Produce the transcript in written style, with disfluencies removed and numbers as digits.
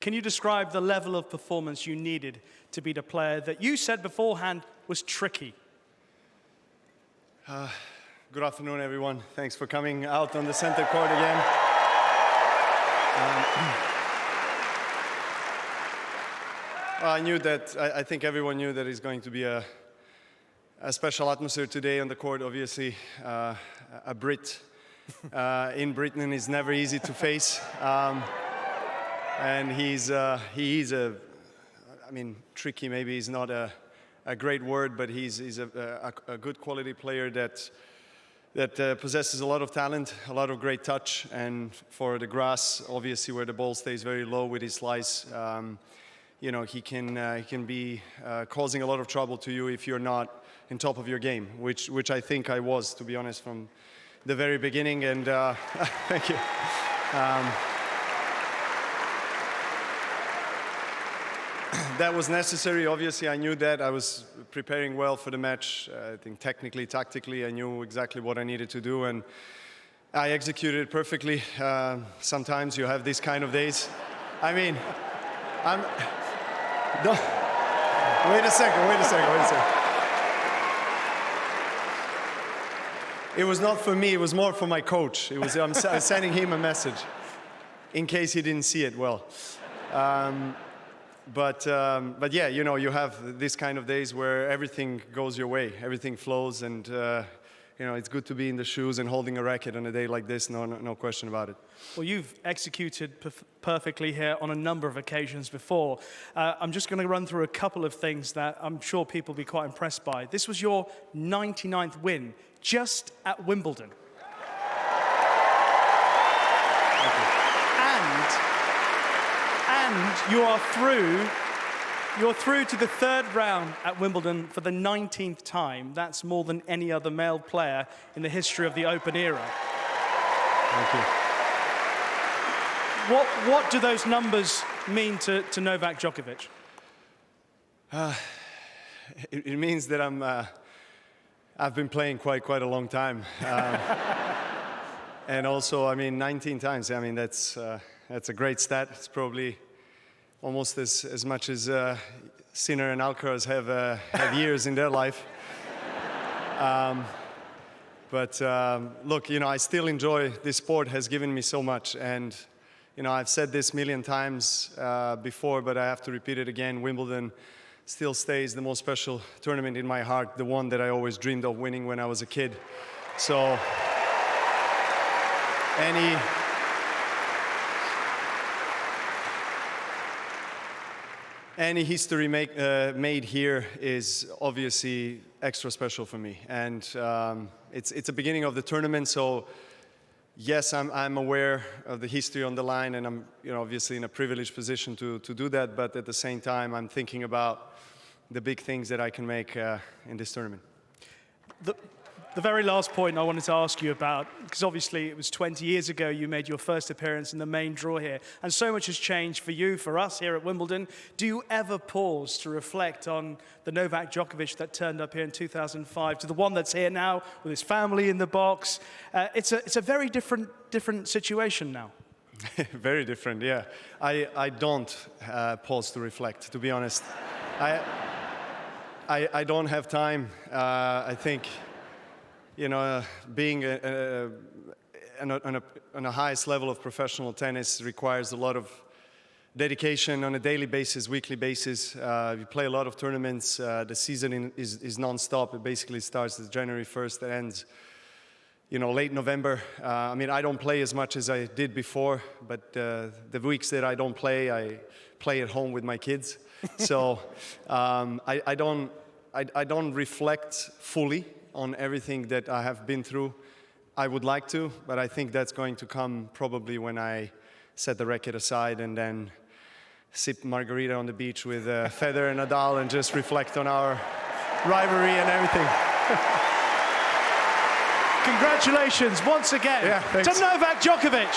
Can you describe the level of performance you needed to beat a player that you said beforehand was tricky? Good afternoon, everyone. Thanks for coming out on the center court again. I knew that, I think everyone knew that it's going to be a special atmosphere today on the court. Obviously, a Brit in Britain is never easy to face. And he is I mean, tricky maybe is not a great word, but he's a good quality player that possesses a lot of talent, a lot of great touch, and for the grass, obviously where the ball stays very low with his slice, you know, he can be causing a lot of trouble to you if you're not in top of your game, which I think I was, to be honest, from the very beginning. And thank you. That was necessary. Obviously, I knew that. I was preparing well for the match. I think technically, tactically, I knew exactly what I needed to do, and I executed it perfectly. Sometimes you have these kind of days. I mean, wait a second. It was not for me. It was more for my coach. I'm sending him a message in case he didn't see it well. But yeah, you know, you have this kind of days where everything goes your way, everything flows, and you know, it's good to be in the shoes and holding a racket on a day like this. No question about it. Well, you've executed perfectly here on a number of occasions before. I'm just going to run through a couple of things that I'm sure people will be quite impressed by. This was your 99th win just at Wimbledon. And you're through to the third round at Wimbledon for the 19th time. That's more than any other male player in the history of the Open era. Thank you. What do those numbers mean to Novak Djokovic? It means that I've been playing quite a long time. And also, I mean, 19 times. I mean, that's a great stat. It's probably almost as much as Sinner and Alcaraz have years in their life. But look, you know, I still enjoy this sport. Has given me so much, and you know, I've said this a million times before, but I have to repeat it again. Wimbledon still stays the most special tournament in my heart, the one that I always dreamed of winning when I was a kid. So any history made here is obviously extra special for me, and it's a beginning of the tournament. So yes, I'm aware of the history on the line, and I'm, you know, obviously in a privileged position to do that. But at the same time, I'm thinking about the big things that I can make in this tournament. The very last point I wanted to ask you about, because obviously it was 20 years ago you made your first appearance in the main draw here, and so much has changed for you, for us here at Wimbledon. Do you ever pause to reflect on the Novak Djokovic that turned up here in 2005 to the one that's here now with his family in the box? It's a very different situation now. Very different, yeah. I don't pause to reflect, to be honest. I don't have time. I think, you know, being on a highest level of professional tennis requires a lot of dedication on a daily basis, weekly basis. You play a lot of tournaments. The season is non-stop. It basically starts January 1st and ends, you know, late November. I mean, I don't play as much as I did before, but the weeks that I don't play, I play at home with my kids. So I don't reflect fully on everything that I have been through. I would like to, but I think that's going to come probably when I set the racket aside and then sip margarita on the beach with Federer and Nadal and just reflect on our rivalry and everything. Congratulations once again to Novak Djokovic.